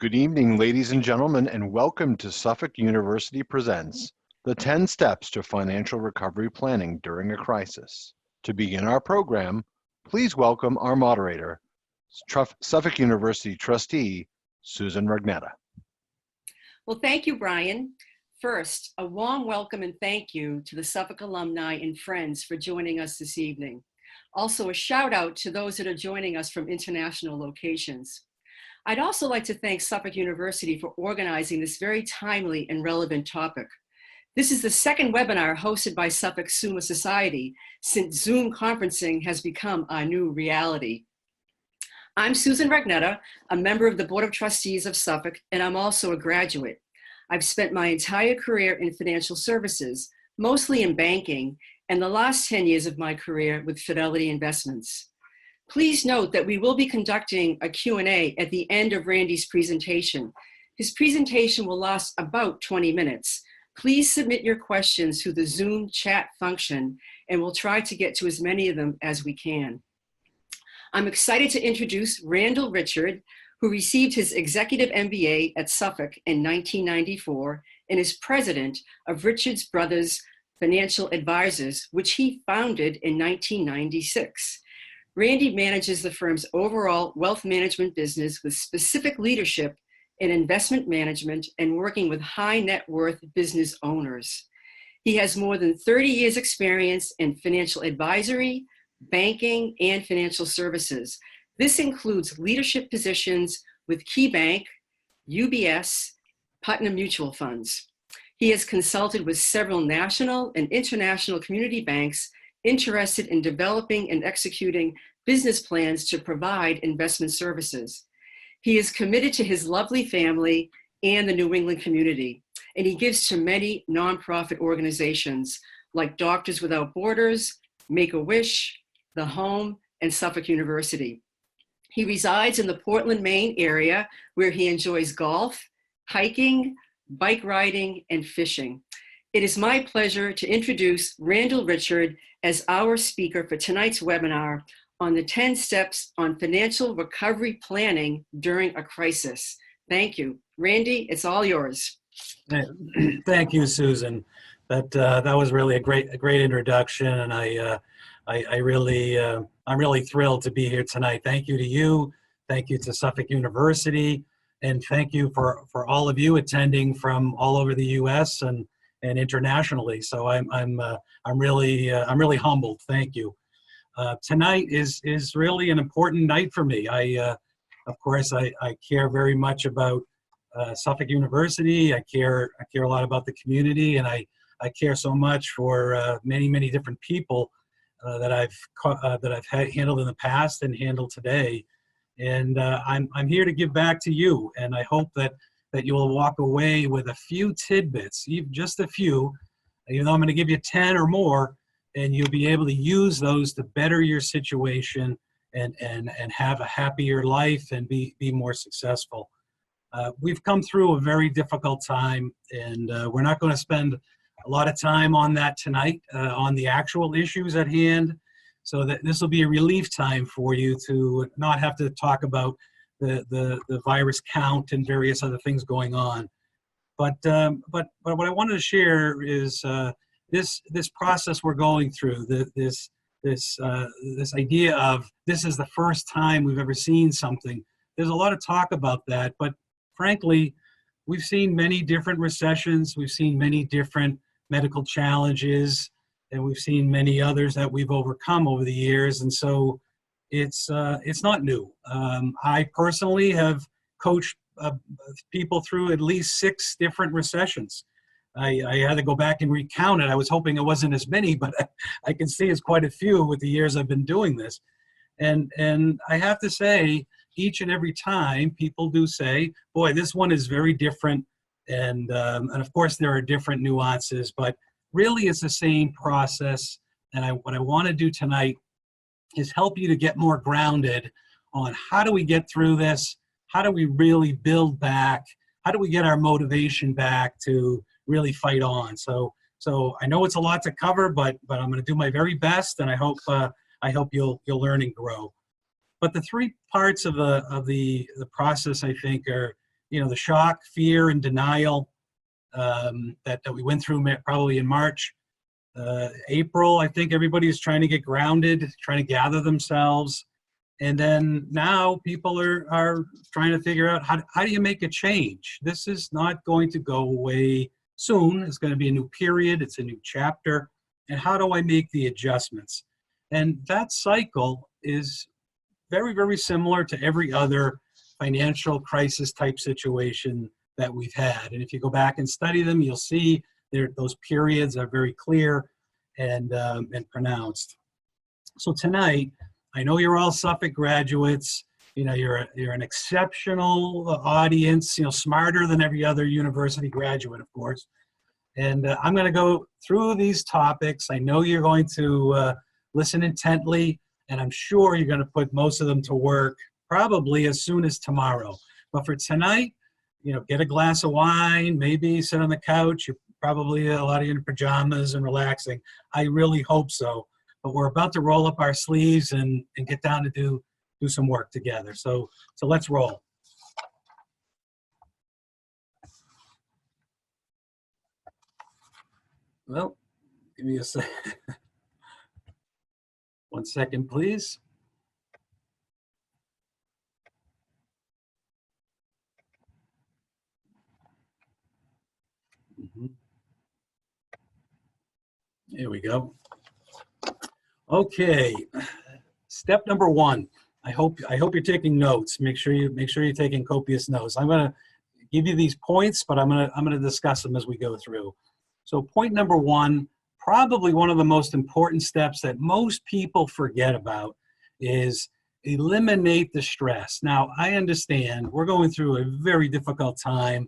Good evening, ladies and gentlemen, and welcome to Suffolk University Presents the 10 Steps to Financial Recovery Planning During a Crisis. To begin our program, please welcome our moderator, Suffolk University trustee, Susan Rugnetta. Well, thank you, Brian. First, a warm welcome and thank you to the Suffolk alumni and friends for joining us this evening. Also, a shout out to those that are joining us from international locations. I'd also like to thank Suffolk University for organizing this very timely and relevant topic. This is the second webinar hosted by Suffolk SUMA Society since Zoom conferencing has become our new reality. I'm Susan Rugnetta, a member of the Board of Trustees of Suffolk, and I'm also a graduate. I've spent my entire career in financial services, mostly in banking, and the last 10 years of my career with Fidelity Investments. Please note that we will be conducting a Q&A at the end of Randy's presentation. His presentation will last about 20 minutes. Please submit your questions through the Zoom chat function, and we'll try to get to as many of them as we can. I'm excited to introduce Randall Richard, who received his executive MBA at Suffolk in 1994 and is president of Richards Brothers Financial Advisors, which he founded in 1996. Randy manages the firm's overall wealth management business with specific leadership in investment management and working with high net worth business owners. He has more than 30 years experience in financial advisory, banking, and financial services. This includes leadership positions with KeyBank, UBS, Putnam Mutual Funds. He has consulted with several national and international community banks interested in developing and executing business plans to provide investment services. He is committed to his lovely family and the New England community, and he gives to many nonprofit organizations like Doctors Without Borders, Make-A-Wish, The Home, and Suffolk University. He resides in the Portland, Maine area where he enjoys golf, hiking, bike riding, and fishing. It is my pleasure to introduce Randall Richard as our speaker for tonight's webinar on the 10 steps on financial recovery planning during a crisis. Thank you. Randy, it's all yours. Thank you, Susan. That was really a great introduction, and I'm really thrilled to be here tonight. Thank you to you. Thank you to Suffolk University, and thank you for all of you attending from all over the U.S. and internationally. So I'm really humbled. Thank you. Tonight is really an important night for me. Of course, I care very much about Suffolk University. I care a lot about the community, and I care so much for many different people that I've handled in the past and handle today. And I'm here to give back to you, and I hope that you will walk away with a few tidbits, just a few, even though I'm going to give you 10 or more, and you'll be able to use those to better your situation and have a happier life and be more successful. We've come through a very difficult time, and we're not going to spend a lot of time on that tonight, on the actual issues at hand, so that this will be a relief time for you to not have to talk about the virus count and various other things going on. But what I wanted to share is this process we're going through, this idea of this is the first time we've ever seen something. There's a lot of talk about that, but frankly, we've seen many different recessions, we've seen many different medical challenges, and we've seen many others that we've overcome over the years, and so it's not new. I personally have coached people through at least 6 different recessions. I had to go back and recount it. I was hoping it wasn't as many, but I can see it's quite a few with the years I've been doing this. And I have to say, each and every time people do say, boy, this one is very different. And of course there are different nuances, but really it's the same process. And what I want to do tonight is help you to get more grounded on how do we get through this? How do we really build back? How do we get our motivation back to really fight on? So I know it's a lot to cover, but I'm going to do my very best, and I hope you'll learn and grow. But the 3 parts of the process, I think, are the shock, fear, and denial that we went through probably in March. April, I think everybody's trying to get grounded, trying to gather themselves. And then now people are trying to figure out how do you make a change? This is not going to go away soon. It's going to be a new period. It's a new chapter. And how do I make the adjustments? And that cycle is very, very similar to every other financial crisis type situation that we've had. And if you go back and study them, you'll see those periods are very clear and pronounced. So tonight, I know you're all Suffolk graduates. You're an exceptional audience. Smarter than every other university graduate, of course. And I'm going to go through these topics. I know you're going to listen intently, and I'm sure you're going to put most of them to work probably as soon as tomorrow. But for tonight, get a glass of wine, maybe sit on the couch. You're probably a lot of you in pajamas and relaxing. I really hope so. But we're about to roll up our sleeves and get down to do some work together. So let's roll. Well, give me a second. 1 second, please. Here we go. Okay, step number 1. I hope you're taking notes. Make sure you're taking copious notes. I'm going to give you these points, but I'm going to discuss them as we go through. So point number 1, probably one of the most important steps that most people forget about, is eliminate the stress. Now, I understand we're going through a very difficult time.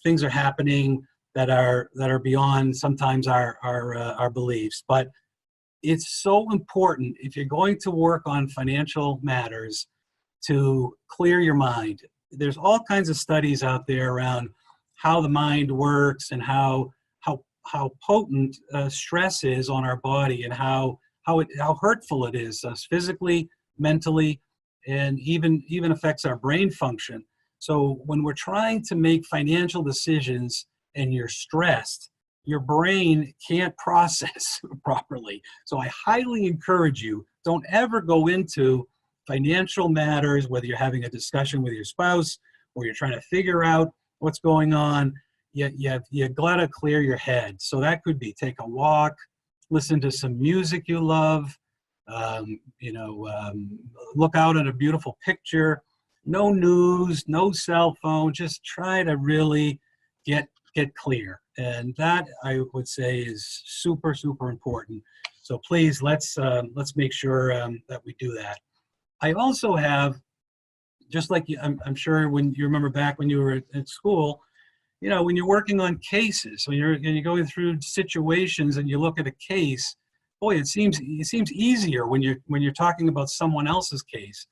Things are happening that are beyond sometimes our beliefs, but it's so important if you're going to work on financial matters to clear your mind. There's all kinds of studies out there around how the mind works and how potent stress is on our body, and how hurtful it is us physically, mentally, and even affects our brain function. So when we're trying to make financial decisions and you're stressed, your brain can't process properly. So I highly encourage you, don't ever go into financial matters, whether you're having a discussion with your spouse or you're trying to figure out what's going on. You gotta clear your head. So that could be take a walk, listen to some music you love, look out at a beautiful picture, no news, no cell phone, just try to really get clear. And that, I would say, is super, super important. So please, let's make sure that we do that. I also have, just like I'm sure when you remember back when you were at school, when you're working on cases, when you're going through situations and you look at a case, boy, it seems easier when you're talking about someone else's case.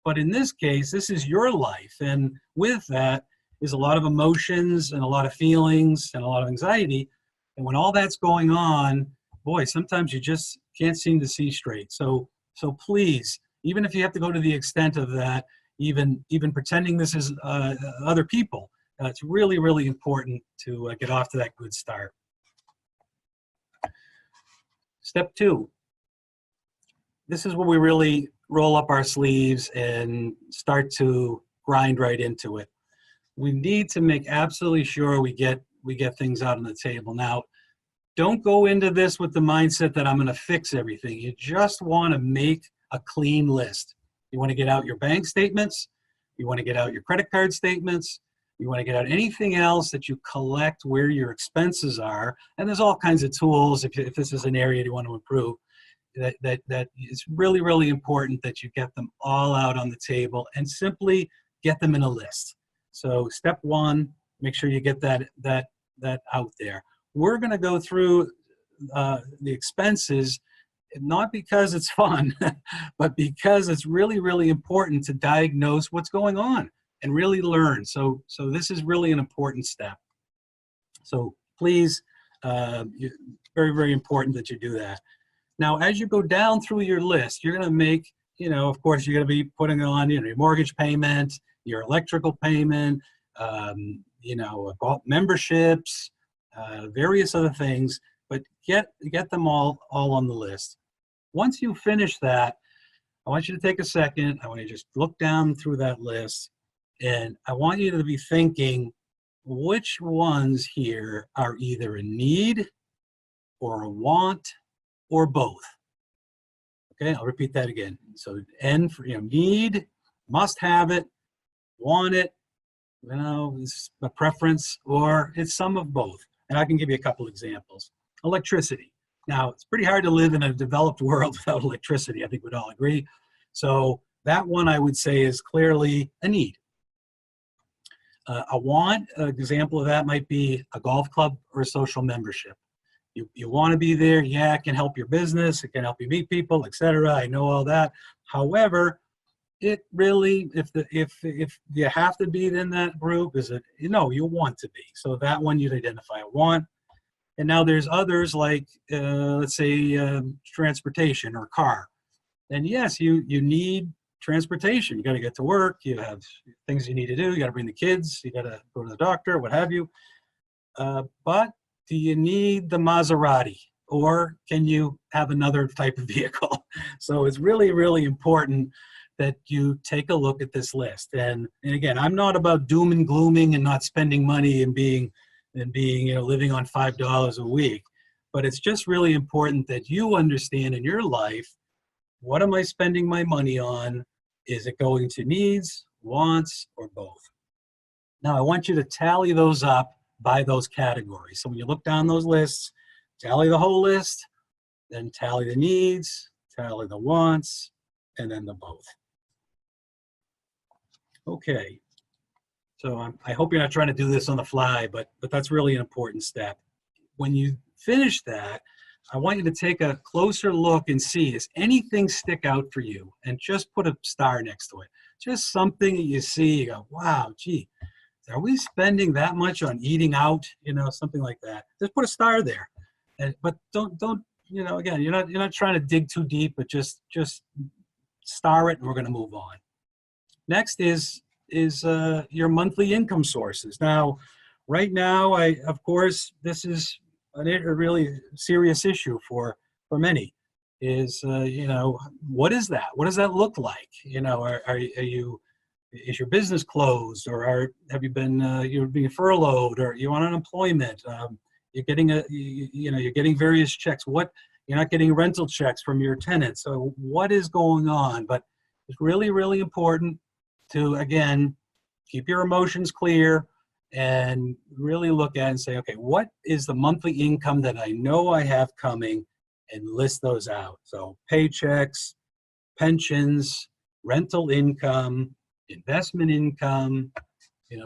But in this case, this is your life, and with that is a lot of emotions and a lot of feelings and a lot of anxiety. And when all that's going on, boy, sometimes you just can't seem to see straight. So please, even if you have to go to the extent of that, even pretending this is other people, it's really, really important to get off to that good start. Step 2. This is where we really roll up our sleeves and start to grind right into it. We need to make absolutely sure we get things out on the table. Now, don't go into this with the mindset that I'm going to fix everything. You just want to make a clean list. You want to get out your bank statements. You want to get out your credit card statements. You want to get out anything else that you collect where your expenses are. And there's all kinds of tools if this is an area you want to improve. That it's really, really important that you get them all out on the table and simply get them in a list. So step 1, make sure you get that out there. We're going to go through the expenses, not because it's fun, but because it's really, really important to diagnose what's going on and really learn. So this is really an important step. So please, very, very important that you do that. Now, as you go down through your list, you're going to make, of course, you're going to be putting on, your mortgage payment, your electrical payment, golf memberships, various other things, but get them all on the list. Once you finish that, I want you to take a second. I want you to just look down through that list, and I want you to be thinking which ones here are either a need or a want or both. Okay, I'll repeat that again. So N for need, must have it, want it, it's a preference, or it's some of both. And I can give you a couple examples. Electricity. Now, it's pretty hard to live in a developed world without electricity. I think we'd all agree. So that one I would say is clearly a need. A want, an example of that might be a golf club or a social membership. You want to be there. Yeah, it can help your business. It can help you meet people, etc. I know all that. However, it really, if you have to be in that group, you want to be. So that one you'd identify a want. And now there's others like, let's say, transportation or car. And yes, you need transportation. You got to get to work. You have things you need to do. You got to bring the kids. You got to go to the doctor, what have you. But do you need the Maserati, or can you have another type of vehicle? So it's really, really important that you take a look at this list. And again, I'm not about doom and glooming and not spending money and being living on $5 a week, but it's just really important that you understand in your life, what am I spending my money on? Is it going to needs, wants, or both? Now I want you to tally those up by those categories. So when you look down those lists, tally the whole list, then tally the needs, tally the wants, and then the both. Okay, so I hope you're not trying to do this on the fly, but that's really an important step. When you finish that, I want you to take a closer look and see, does anything stick out for you? And just put a star next to it. Just something that you see, you go, wow, gee, are we spending that much on eating out? Something like that. Just put a star there. But don't again, you're not trying to dig too deep, but just star it, and we're going to move on. Next is your monthly income sources. Now, right now, of course, this is a really serious issue for many. Is what is that? What does that look like? Is your business closed, or have you been you're being furloughed, or you on unemployment? You're getting you're getting various checks. You're not getting rental checks from your tenants. So what is going on? But it's really, really important to, again, keep your emotions clear and really look at it and say, okay, what is the monthly income that I know I have coming, and list those out. So paychecks, pensions, rental income, investment income,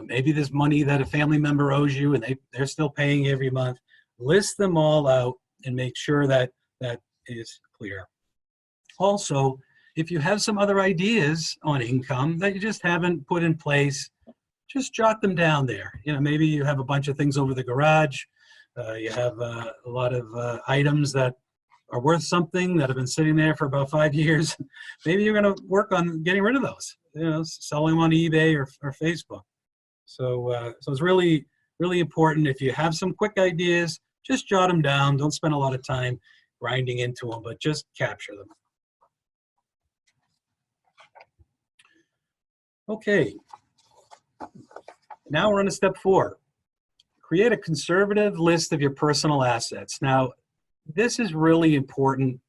maybe there's money that a family member owes you and they're still paying every month. List them all out and make sure that is clear. Also, if you have some other ideas on income that you just haven't put in place, just jot them down there. Maybe you have a bunch of things over the garage. You have a lot of items that are worth something that have been sitting there for about 5 years. Maybe you're going to work on getting rid of those, selling them on eBay or Facebook. So it's really, really important. If you have some quick ideas, just jot them down. Don't spend a lot of time grinding into them, but just capture them. Okay. Now we're on to step 4. Create a conservative list of your personal assets. Now, this is really important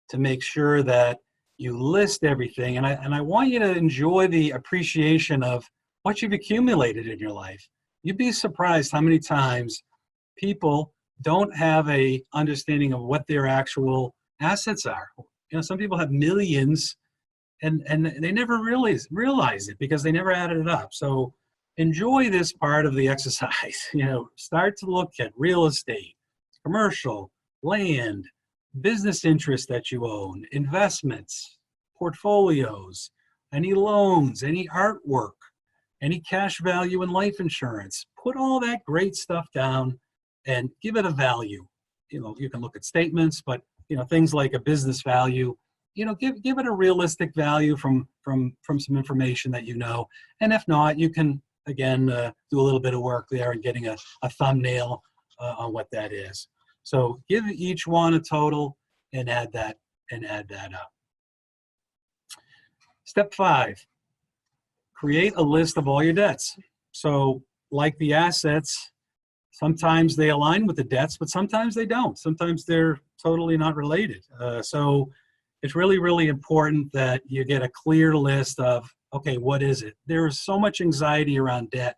to make sure that you list everything. And I want you to enjoy the appreciation of what you've accumulated in your life. You'd be surprised how many times people don't have a understanding of what their actual assets are. Some people have millions and they never realize it because they never added it up. So enjoy this part of the exercise. Start to look at real estate, commercial, land, business interests that you own, investments, portfolios, any loans, any artwork, any cash value in life insurance. Put all that great stuff down and give it a value. You can look at statements, but things like a business value, give it a realistic value from some information that And if not, you can again, do a little bit of work there and getting a thumbnail on what that is. So give each one a total and add that up. Step 5, create a list of all your debts. So like the assets, sometimes they align with the debts, but sometimes they don't. Sometimes they're totally not related. So it's really, really important that you get a clear list of, okay, what is it? There is so much anxiety around debt.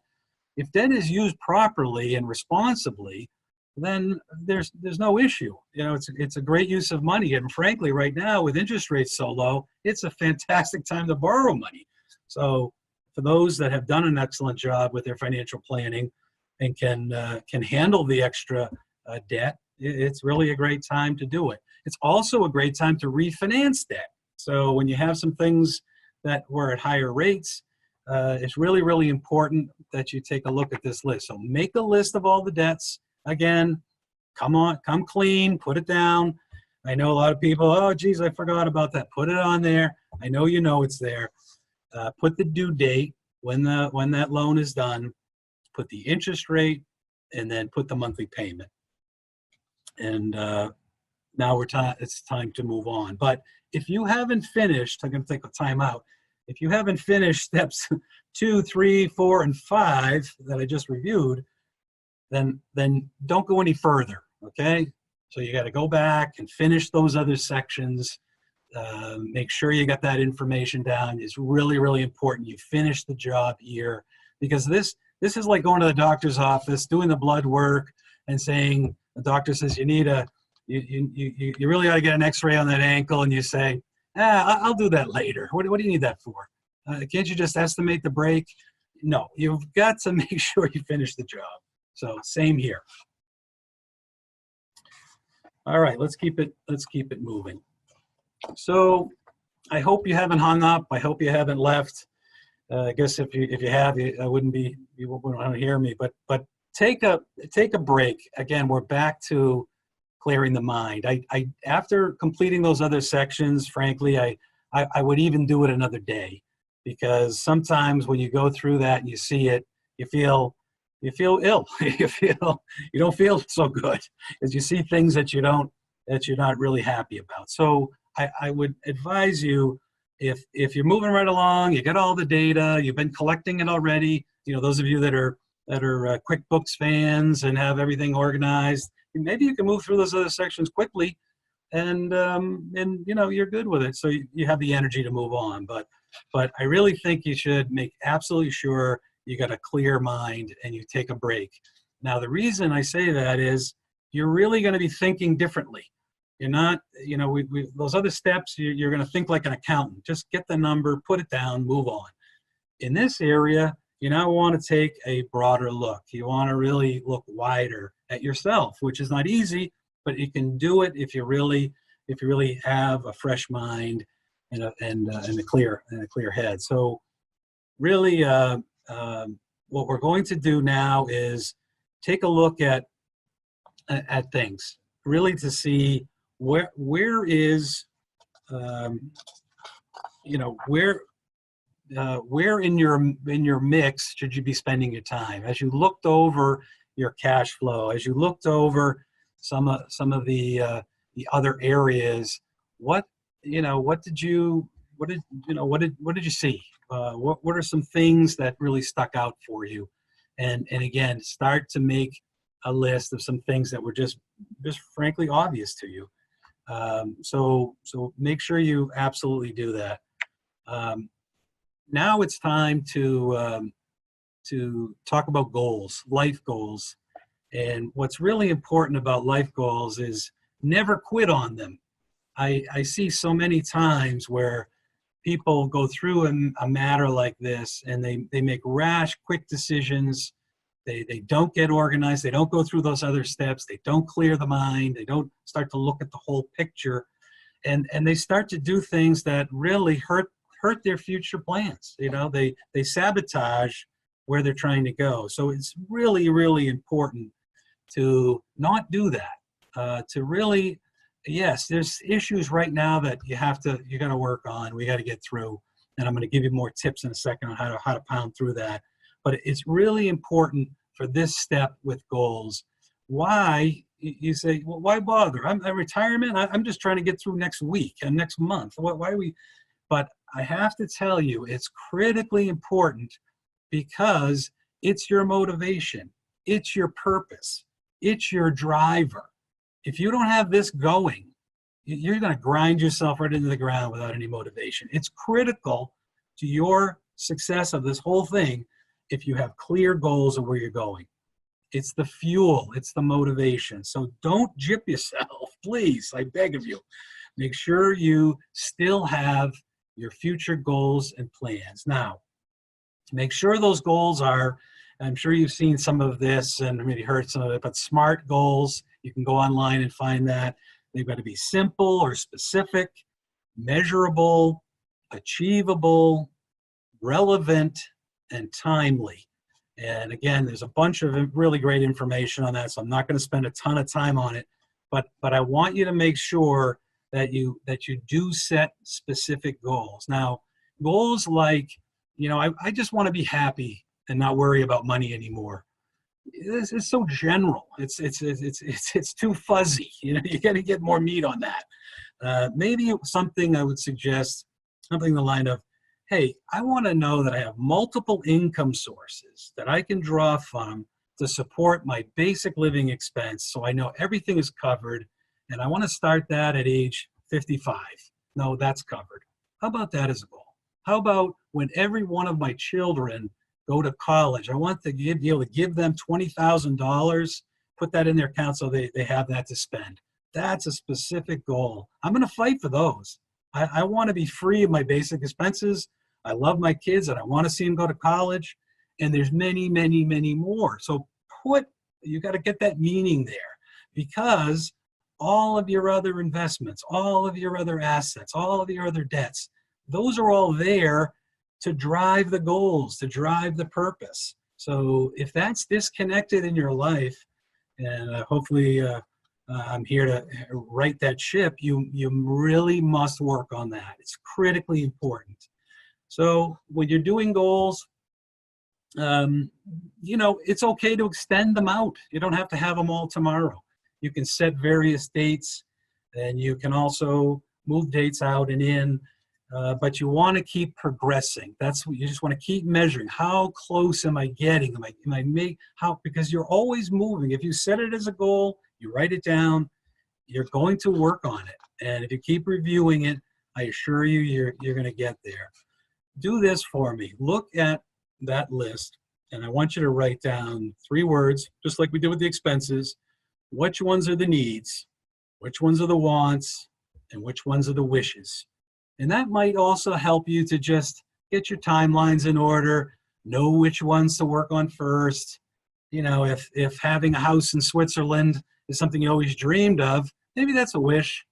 If debt is used properly and responsibly, then there's no issue. You know, it's a great use of money. And frankly, right now with interest rates so low, it's a fantastic time to borrow money. So for those that have done an excellent job with their financial planning and can handle the extra debt, it's really a great time to do it. It's also a great time to refinance debt. So when you have some things that were at higher rates, it's really, really important that you take a look at this list. So make a list of all the debts. Again, come clean, put it down. I know a lot of people, oh, geez, I forgot about that. Put it on there. I know you know it's there. Put the due date when that loan is done. Put the interest rate, and then put the monthly payment. And now it's time to move on. But if you haven't finished, I'm going to take a time out. If you haven't finished steps 2, 3, 4, and 5 that I just reviewed, then don't go any further, okay? So you got to go back and finish those other sections. Make sure you got that information down. It's really, really important you finish the job here, because this is like going to the doctor's office, doing the blood work, and saying, the doctor says you really ought to get an x-ray on that ankle, and you say, I'll do that later. What do you need that for? Can't you just estimate the break? No, you've got to make sure you finish the job. So same here. All right, let's keep it moving. So I hope you haven't hung up. I hope you haven't left. I guess if you have, you wouldn't want to hear me. But take a break. Again, we're back to clearing the mind. I after completing those other sections, frankly, I would even do it another day, because sometimes when you go through that and you see it, you feel ill. you don't feel so good as you see things that you're not really happy about. So I would advise you, if you're moving right along, you got all the data, you've been collecting it already. You know, those of you that are QuickBooks fans and have everything organized, maybe you can move through those other sections quickly, and you know, you're good with it. So you have the energy to move on. But I really think you should make absolutely sure you got a clear mind and you take a break. Now, the reason I say that is you're really going to be thinking differently. You're not, you know, those other steps, you're going to think like an accountant. Just get the number, put it down, move on. In this area, you now want to take a broader look. You want to really look wider at yourself, which is not easy, but you can do it if you really have a fresh mind and a clear head. So really, what we're going to do now is take a look at things, really, to see where is, you know, where in your mix should you be spending your time? As you looked over your cash flow, as you looked over some of the other areas, what did you see? What are some things that really stuck out for you? And again, start to make a list of some things that were just frankly obvious to you. So make sure you absolutely do that. Now it's time to talk about goals, life goals. And what's really important about life goals is never quit on them. I see so many times where people go through a matter like this and they make rash, quick decisions. They don't get organized. They don't go through those other steps. They don't clear the mind. They don't start to look at the whole picture. And they start to do things that really hurt their future plans. You know, they sabotage where they're trying to go. So it's really, really important to not do that. To really, yes, there's issues right now that you got to work on. We got to get through. And I'm going to give you more tips in a second on how to pound through that. but it's really important for this step with goals. Why? You say, well, why bother? I'm a retirement. I'm just trying to get through next week and next month. Why are we? But I have to tell you, it's critically important because it's your motivation. It's your purpose. It's your driver. If you don't have this going, you're going to grind yourself right into the ground without any motivation. It's critical to your success of this whole thing if you have clear goals of where you're going. It's the fuel, it's the motivation. So don't gyp yourself, please, I beg of you. Make sure you still have your future goals and plans. Now, make sure those goals are, I'm sure you've seen some of this and maybe heard some of it, but SMART goals, you can go online and find that. They've got to be simple or specific, measurable, achievable, relevant, and timely. And again, there's a bunch of really great information on that, so I'm not going to spend a ton of time on it. But I want you to make sure that you do set specific goals. Now, goals like, I just want to be happy and not worry about money anymore. It's so general. It's too fuzzy. You got to get more meat on that. Maybe something I would suggest, something in the line of, hey, I want to know that I have multiple income sources that I can draw from to support my basic living expense, so I know everything is covered, and I want to start that at age 55. No, that's covered. How about that as a goal? How about when every one of my children go to college, I want to be able to give them $20,000, put that in their account so they have that to spend. That's a specific goal. I'm going to fight for those. I want to be free of my basic expenses. I love my kids and I want to see them go to college. And there's many, many, many more. So you got to get that meaning there, because all of your other investments, all of your other assets, all of your other debts, those are all there to drive the goals, to drive the purpose. So if that's disconnected in your life, and hopefully I'm here to right that ship, you really must work on that. It's critically important. So when you're doing goals, it's okay to extend them out. You don't have to have them all tomorrow. You can set various dates, and you can also move dates out and in, but you want to keep progressing. That's what you just want to keep measuring. How close am I getting? Because you're always moving. If you set it as a goal, you write it down, you're going to work on it. And if you keep reviewing it, I assure you, you're going to get there. Do this for me. Look at that list, and I want you to write down 3 words, just like we did with the expenses. Which ones are the needs, which ones are the wants, and which ones are the wishes. And that might also help you to just get your timelines in order, know which ones to work on first. If having a house in Switzerland is something you always dreamed of, maybe that's a wish.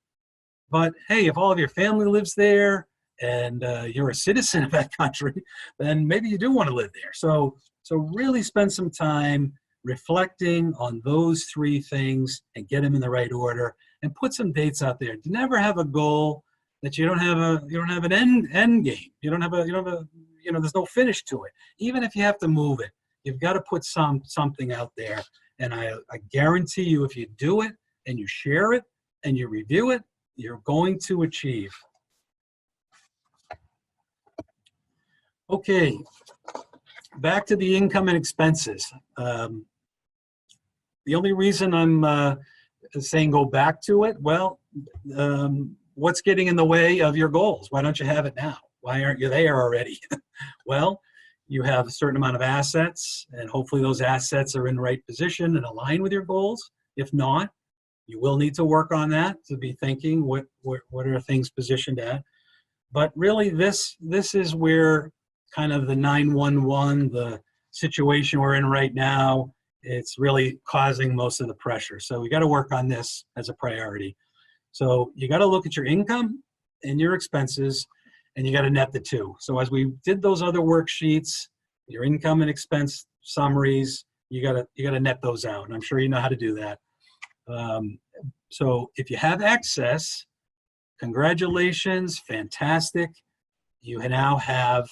But hey, if all of your family lives there and you're a citizen of that country, then maybe you do want to live there. So really spend some time reflecting on those 3 things and get them in the right order, and put some dates out there. Never have a goal that you don't have an end game. There's no finish to it. Even if you have to move it, you've got to put something out there. And I guarantee you, if you do it and you share it and you review it, you're going to achieve. Okay, back to the income and expenses. The only reason I'm saying go back to it, what's getting in the way of your goals? Why don't you have it now? Why aren't you there already? Well, you have a certain amount of assets, and hopefully those assets are in the right position and align with your goals. If not, you will need to work on that, to be thinking what are things positioned at. But really, this is where kind of the 911, the situation we're in right now, it's really causing most of the pressure. So we got to work on this as a priority. So you got to look at your income and your expenses, and you got to net the 2. So as we did those other worksheets, your income and expense summaries, you got to net those out. And I'm sure you know how to do that. So if you have excess, congratulations, fantastic. You now have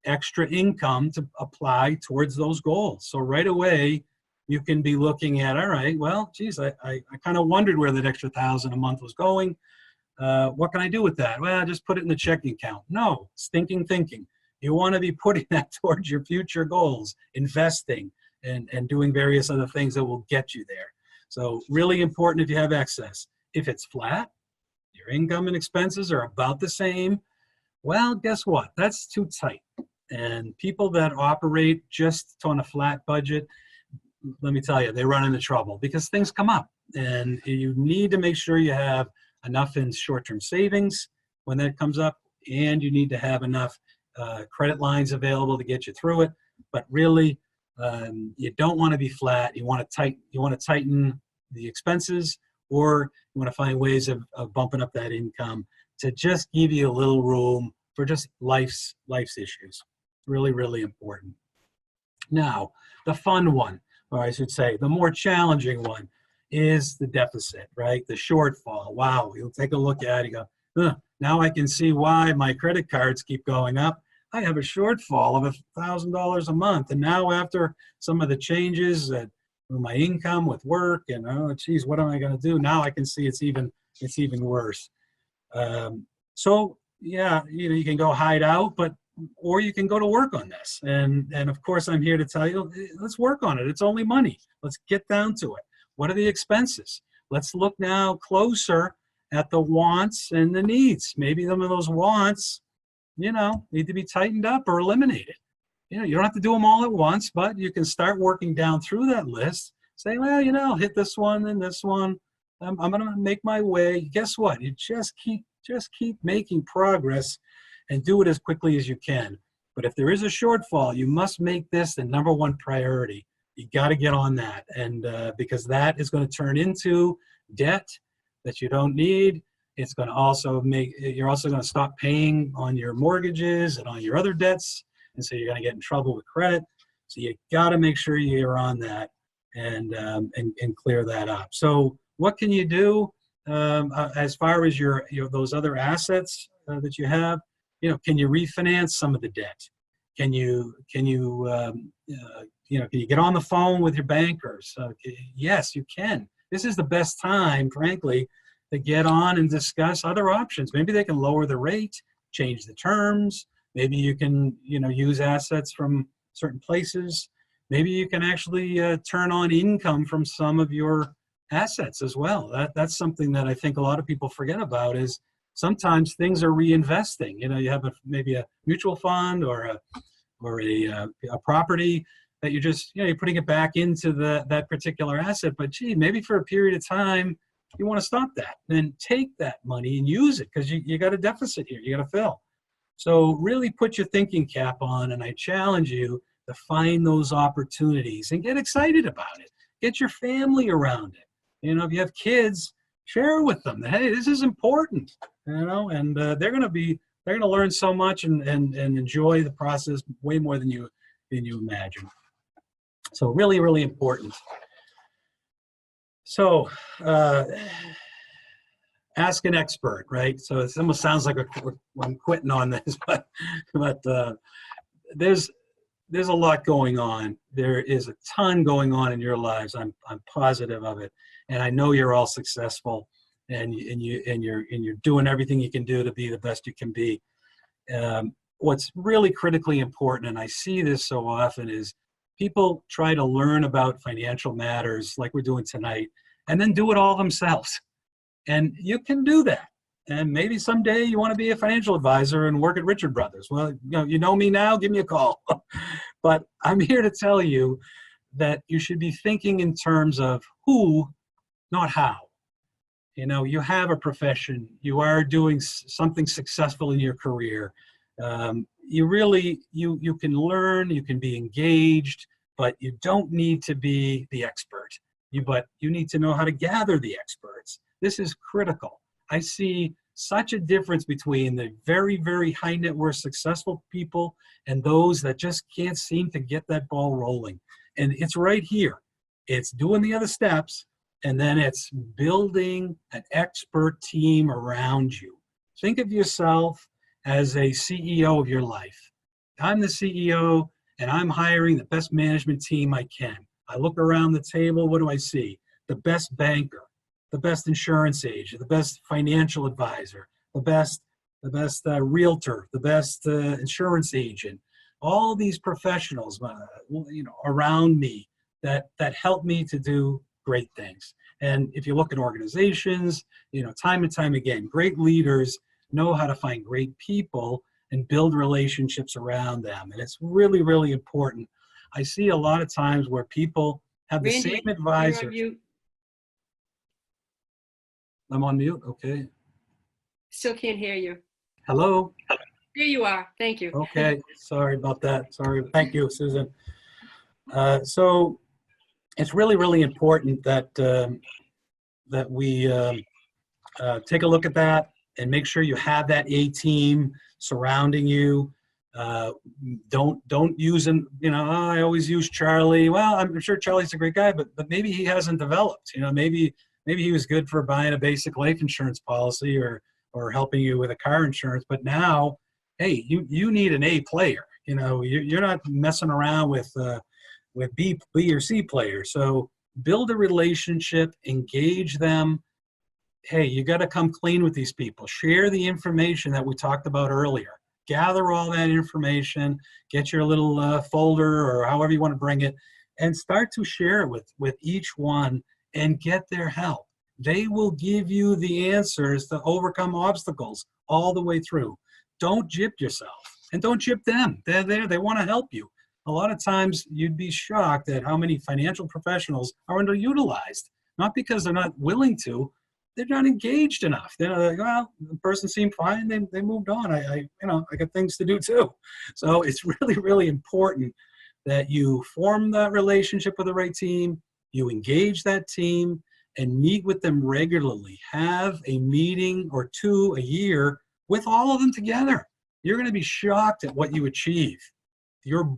extra income to apply towards those goals. So right away, you can be looking at, all right, well, geez, I kind of wondered where that extra $1,000 a month was going. What can I do with that? Well, just put it in the checking account. No, stinking thinking. You want to be putting that towards your future goals, investing, and doing various other things that will get you there. So really important if you have excess. If it's flat, your income and expenses are about the same, well, guess what? That's too tight. And people that operate just on a flat budget, let me tell you, they run into trouble because things come up. And you need to make sure you have enough in short-term savings when that comes up, and you need to have enough credit lines available to get you through it. But really, you don't want to be flat. You want to tighten the expenses, or you want to find ways of bumping up that income to just give you a little room for just life's issues. Really, really important. Now, the fun one, or I should say, the more challenging one, is the deficit, right? The shortfall. Wow, you'll take a look at it, you go, now I can see why my credit cards keep going up. I have a shortfall of $1,000 a month. And now after some of the changes that my income with work and, oh, geez, what am I going to do? Now I can see it's even worse. So yeah, you can go hide out, or you can go to work on this. And of course, I'm here to tell you, let's work on it. It's only money. Let's get down to it. What are the expenses? Let's look now closer at the wants and the needs. Maybe some of those wants, need to be tightened up or eliminated. You don't have to do them all at once, but you can start working down through that list. Say, well, hit this one and this one. I'm going to make my way. Guess what? You just keep making progress and do it as quickly as you can. But if there is a shortfall, you must make this the number one priority. You got to get on that, and because that is going to turn into debt that you don't need. It's going to also you're also going to stop paying on your mortgages and on your other debts, and so you're going to get in trouble with credit. So you got to make sure you're on that and clear that up. So what can you do as far as your those other assets that you have? Can you refinance some of the debt? Can you get on the phone with your bankers? Yes, you can. This is the best time, frankly, to get on and discuss other options. Maybe they can lower the rate, change the terms. Maybe you can, use assets from certain places. Maybe you can actually turn on income from some of your assets as well. That's something that I think a lot of people forget about is sometimes things are reinvesting. You have maybe a mutual fund or a property that you're putting it back into that particular asset. But gee, maybe for a period of time, you want to stop that. Then take that money and use it because you got a deficit here. You got to fill. So really put your thinking cap on, and I challenge you to find those opportunities and get excited about it. Get your family around it. If you have kids, share with them that, hey, this is important, and they're going to learn so much and enjoy the process way more than you imagine. So really, really important. So ask an expert, right? So it almost sounds like I'm quitting on this, but there's a lot going on. There is a ton going on in your lives. I'm positive of it, and I know you're all successful, and you're doing everything you can do to be the best you can be. What's really critically important, and I see this so often, is people try to learn about financial matters like we're doing tonight, and then do it all themselves. And you can do that. And maybe someday you want to be a financial advisor and work at Richard Brothers. Well, you know me now, give me a call. But I'm here to tell you that you should be thinking in terms of who, not how. You have a profession. You are doing something successful in your career. You can learn, you can be engaged, but you don't need to be the expert. But you need to know how to gather the experts. This is critical. I see such a difference between the very, very high net worth successful people and those that just can't seem to get that ball rolling. And it's right here. It's doing the other steps, and then it's building an expert team around you. Think of yourself as a CEO of your life. I'm the CEO and I'm hiring the best management team I can. I look around the table, what do I see? The best banker, the best insurance agent, the best financial advisor, the best realtor, the best insurance agent, all these professionals around me that help me to do great things. And if you look at organizations, time and time again, great leaders know how to find great people and build relationships around them. And it's really, really important. I see a lot of times where people have the Randy, same advisor. you're on mute. I'm on mute, okay. Still can't hear you. Hello? There you are. Thank you. Okay, sorry about that. Sorry. Thank you, Susan. So it's really, really important that that we take a look at that and make sure you have that A team surrounding you. Don't use him. I always use Charlie. Well, I'm sure Charlie's a great guy, but maybe he hasn't developed. Maybe he was good for buying a basic life insurance policy or helping you with a car insurance. But now, hey, you need an A player. You're not messing around with B or C players. So build a relationship, engage them. Hey, you got to come clean with these people. Share the information that we talked about earlier. Gather all that information, get your little folder or however you want to bring it, and start to share it with each one and get their help. They will give you the answers to overcome obstacles all the way through. Don't gyp yourself and don't gyp them. They're there. They want to help you. A lot of times you'd be shocked at how many financial professionals are underutilized, not because they're not willing to, they're not engaged enough. They're like, well, the person seemed fine. They moved on. I got things to do too. So it's really, really important that you form that relationship with the right team, you engage that team, and meet with them regularly. Have a meeting or two a year with all of them together. You're going to be shocked at what you achieve.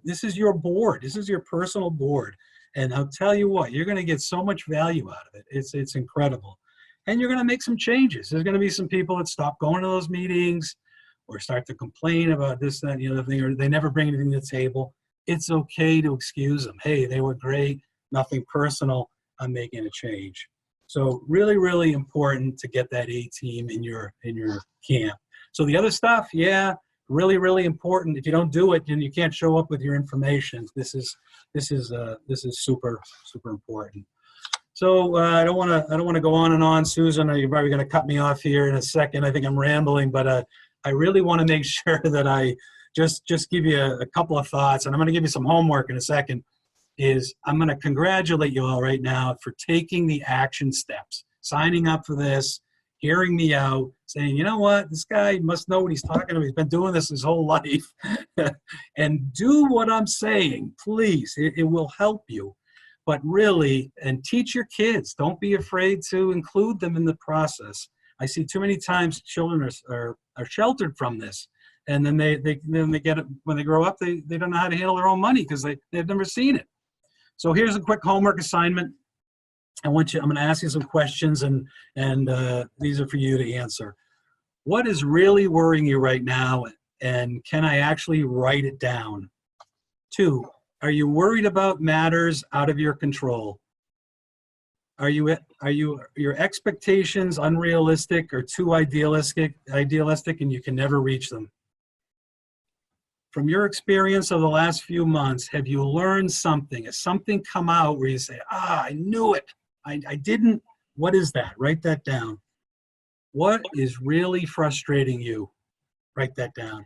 This is your board. This is your personal board. And I'll tell you what, you're going to get so much value out of it. It's incredible. And you're going to make some changes. There's going to be some people that stop going to those meetings or start to complain about this, that, and the other thing, or they never bring anything to the table. It's okay to excuse them. Hey, they were great. Nothing personal. I'm making a change. So really, really important to get that A team in your camp. So the other stuff, yeah, really, really important. If you don't do it, then you can't show up with your information. This is super, super important. So I don't want to go on and on, Susan. You're probably going to cut me off here in a second. I think I'm rambling, but I really want to make sure that I just give you a couple of thoughts, and I'm going to give you some homework in a second. I'm going to congratulate you all right now for taking the action steps, signing up for this, hearing me out, saying, you know what, this guy must know what he's talking about. He's been doing this his whole life. And do what I'm saying, please. It will help you. But really, and teach your kids. Don't be afraid to include them in the process. I see too many times children are sheltered from this. And then they get it when they grow up, they don't know how to handle their own money because they've never seen it. So here's a quick homework assignment. I'm going to ask you some questions, and these are for you to answer. What is really worrying you right now, and can I actually write it down? 2, are you worried about matters out of your control? Are your expectations unrealistic or too idealistic, and you can never reach them? From your experience of the last few months, have you learned something? Has something come out where you say, I knew it. I didn't. What is that? Write that down. What is really frustrating you? Write that down.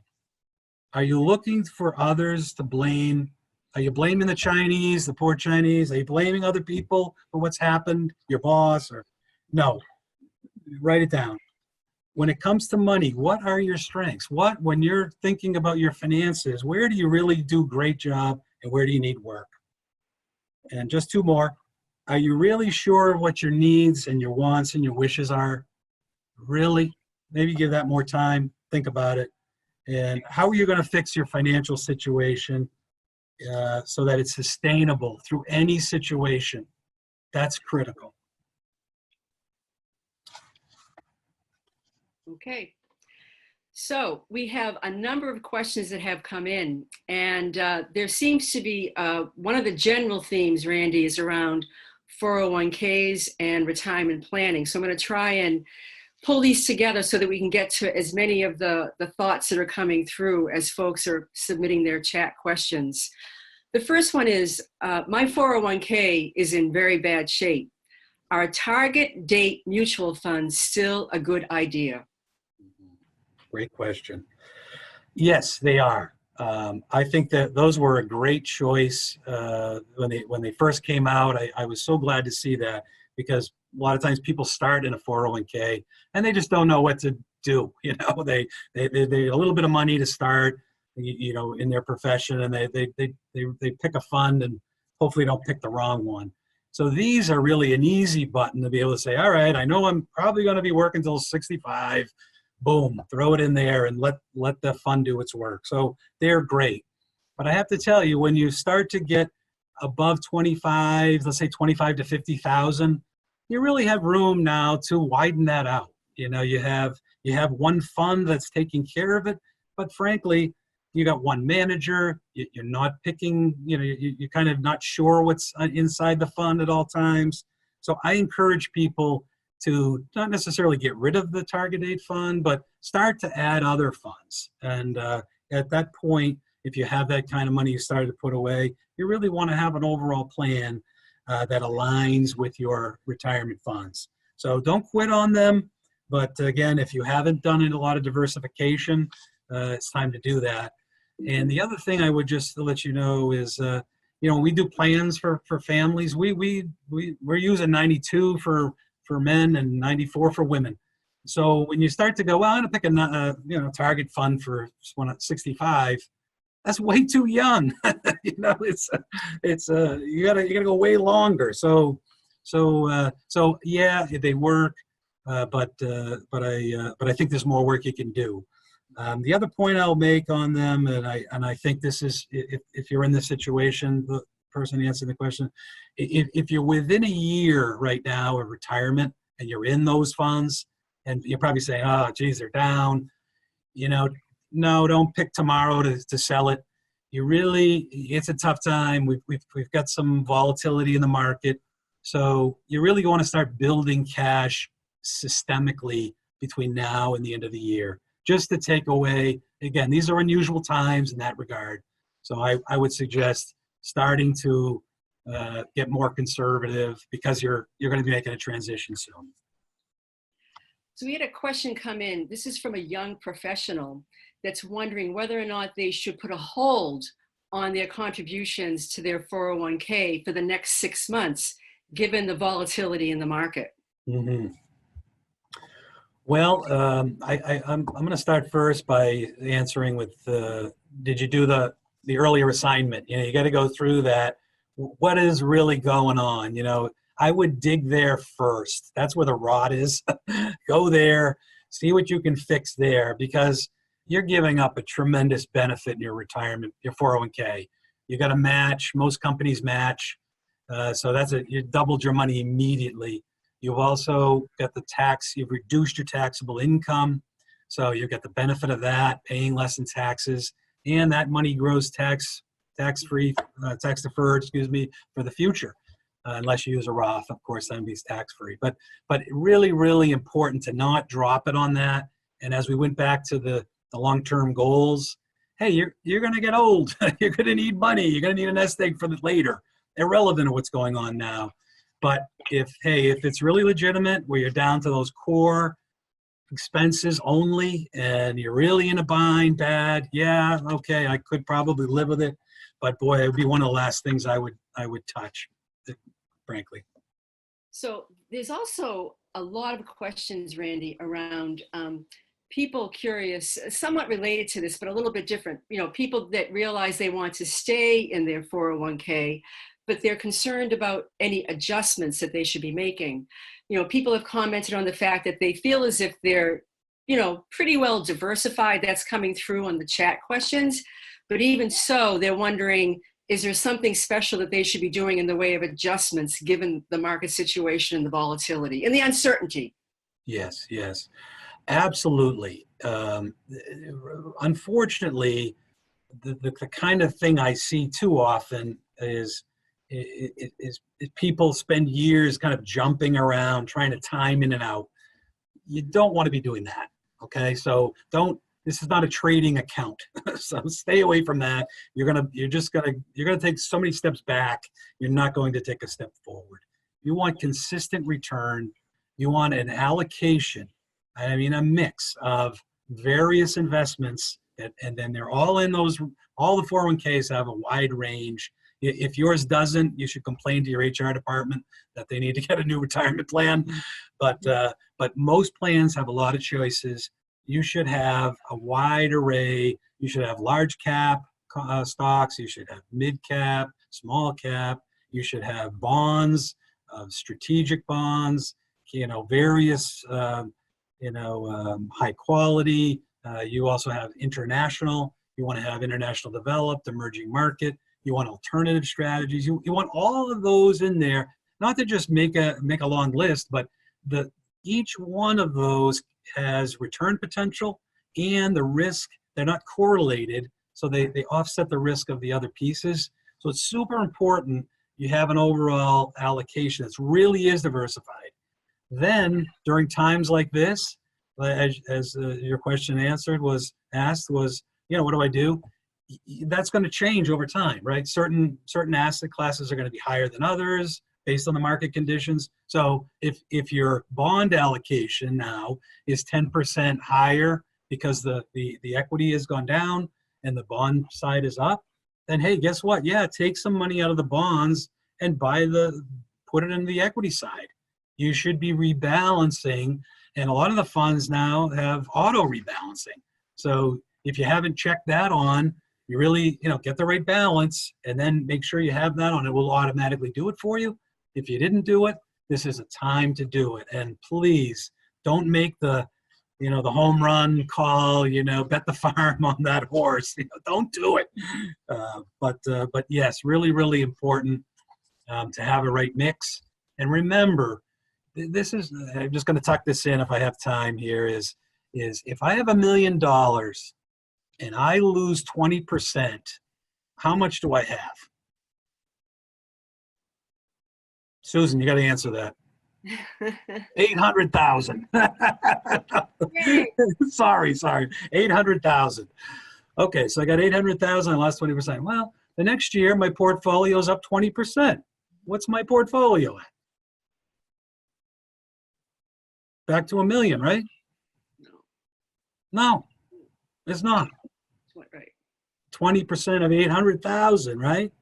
Are you looking for others to blame? Are you blaming the Chinese, the poor Chinese? Are you blaming other people for what's happened? Your boss? Or no. Write it down. When it comes to money, what are your strengths? When you're thinking about your finances, where do you really do a great job and where do you need work? And just 2 more. Are you really sure of what your needs and your wants and your wishes are? Really? Maybe give that more time. Think about it. And how are you going to fix your financial situation so that it's sustainable through any situation? That's critical. Okay. So we have a number of questions that have come in, and there seems to be one of the general themes, Randy, is around 401ks and retirement planning. So I'm going to try and pull these together so that we can get to as many of the thoughts that are coming through as folks are submitting their chat questions. The first one is, my 401k is in very bad shape. Are target date mutual funds still a good idea? Great question. Yes, they are. I think that those were a great choice when they first came out. I was so glad to see that, because a lot of times people start in a 401k and they just don't know what to do. You know, they a little bit of money to start, you know, in their profession, and they pick a fund and hopefully don't pick the wrong one. So these are really an easy button to be able to say, all right, I know I'm probably going to be working till 65. Boom, throw it in there and let the fund do its work. So they're great. But I have to tell you, when you start to get above 25, let's say 25 to 50,000, you really have room now to widen that out. You know, you have one fund that's taking care of it, but frankly, you got one manager. You're not picking, you know, you're kind of not sure what's inside the fund at all times. So I encourage people to not necessarily get rid of the target date fund, but start to add other funds. And at that point, if you have that kind of money you started to put away, you really want to have an overall plan that aligns with your retirement funds. So don't quit on them. But again, if you haven't done a lot of diversification, it's time to do that. And the other thing I would just let you know is, you know, we do plans for families. We're using 92 for men and 94 for women. So when you start to go, well, I'm gonna pick a you know, target fund for 65, that's way too young. You know, it's you gotta go way longer. So yeah, they work, but I think there's more work you can do. The other point I'll make on them, and I think this is, if you're in this situation, the person answering the question, if you're within a year right now of retirement and you're in those funds, and you're probably saying, oh, geez, they're down, you know, no, don't pick tomorrow to sell it. It's a tough time. We've got some volatility in the market. So you really want to start building cash systemically between now and the end of the year, just to take away, again, these are unusual times in that regard. So I would suggest starting to get more conservative, because you're going to be making a transition soon. So we had a question come in. This is from a young professional that's wondering whether or not they should put a hold on their contributions to their 401k for the next 6 months, given the volatility in the market. Mm-hmm. Well, I'm going to start first by answering with, did you do the earlier assignment? You know, you got to go through that. What is really going on? You know, I would dig there first. That's where the rod is. Go there, see what you can fix there, because you're giving up a tremendous benefit in your retirement, your 401k. You got to match. Most companies match. So you doubled your money immediately. You've also got the tax, you've reduced your taxable income. So you've got the benefit of that, paying less in taxes, and that money grows tax-free, tax-deferred, for the future. Unless you use a Roth, of course, then it's tax-free. But really, really important to not drop it on that. And as we went back to the long-term goals, hey, you're going to get old. You're going to need money. You're going to need a nest egg for the later, irrelevant of what's going on now. But if it's really legitimate, where you're down to those core expenses only, and you're really in a bind, bad, yeah, okay, I could probably live with it. But boy, it would be one of the last things I would touch, frankly. So there's also a lot of questions, Randy, around people curious, somewhat related to this, but a little bit different. You know, people that realize they want to stay in their 401k, but they're concerned about any adjustments that they should be making. You know, people have commented on the fact that they feel as if they're, you know, pretty well diversified. That's coming through on the chat questions. But even so, they're wondering, is there something special that they should be doing in the way of adjustments given the market situation and the volatility and the uncertainty? Yes. Absolutely. Unfortunately, the kind of thing I see too often is people spend years kind of jumping around, trying to time in and out. You don't want to be doing that. Okay, so this is not a trading account. So stay away from that. You're gonna take so many steps back. You're not going to take a step forward. You want consistent return. You want an allocation. I mean, a mix of various investments, and then they're all in those. All the 401ks have a wide range. If yours doesn't, you should complain to your HR department that they need to get a new retirement plan. But most plans have a lot of choices. You should have a wide array. You should have large cap stocks. You should have mid cap, small cap. You should have bonds, strategic bonds. Various high quality. You also have international. You want to have international developed, emerging market. You want alternative strategies. You want all of those in there, not to just make a long list, but each one of those has return potential and the risk. They're not correlated, so they offset the risk of the other pieces. So it's super important you have an overall allocation that really is diversified. Then during times like this, as your question asked was, what do I do? That's going to change over time, right? Certain asset classes are going to be higher than others based on the market conditions. So if your bond allocation now is 10% higher because the equity has gone down and the bond side is up, then hey, guess what? Yeah, take some money out of the bonds and put it in the equity side. You should be rebalancing, and a lot of the funds now have auto rebalancing. So if you haven't checked that on, you really, get the right balance and then make sure you have that on. It will automatically do it for you. If you didn't do it, this is a time to do it. And please don't make the home run call, bet the farm on that horse. Don't do it. But yes, really, really important to have a right mix. And remember, I'm just going to tuck this in if I have time here, is if I have $1 million and I lose 20%, how much do I have? Susan, you got to answer that. 800,000. Sorry. 800,000. Okay, so I got 800,000. I lost 20%. Well, the next year my portfolio is up 20%. What's my portfolio at? Back to $1 million, right? No, it's not. Right. 20% of 800,000, right?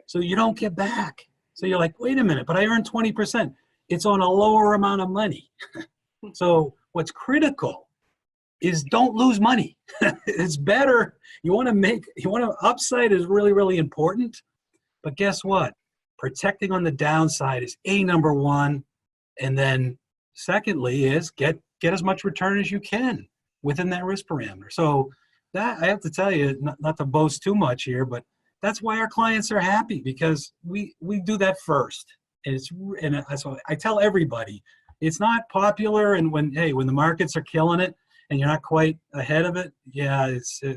So you don't get back. So you're like, wait a minute, but I earned 20%. It's on a lower amount of money. So what's critical is don't lose money. It's better. Upside is really, really important. But guess what? Protecting on the downside is number one. And then secondly is get as much return as you can within that risk parameter. So that, I have to tell you, not to boast too much here, but that's why our clients are happy, because we do that first. And so I tell everybody, it's not popular, and when the markets are killing it and you're not quite ahead of it,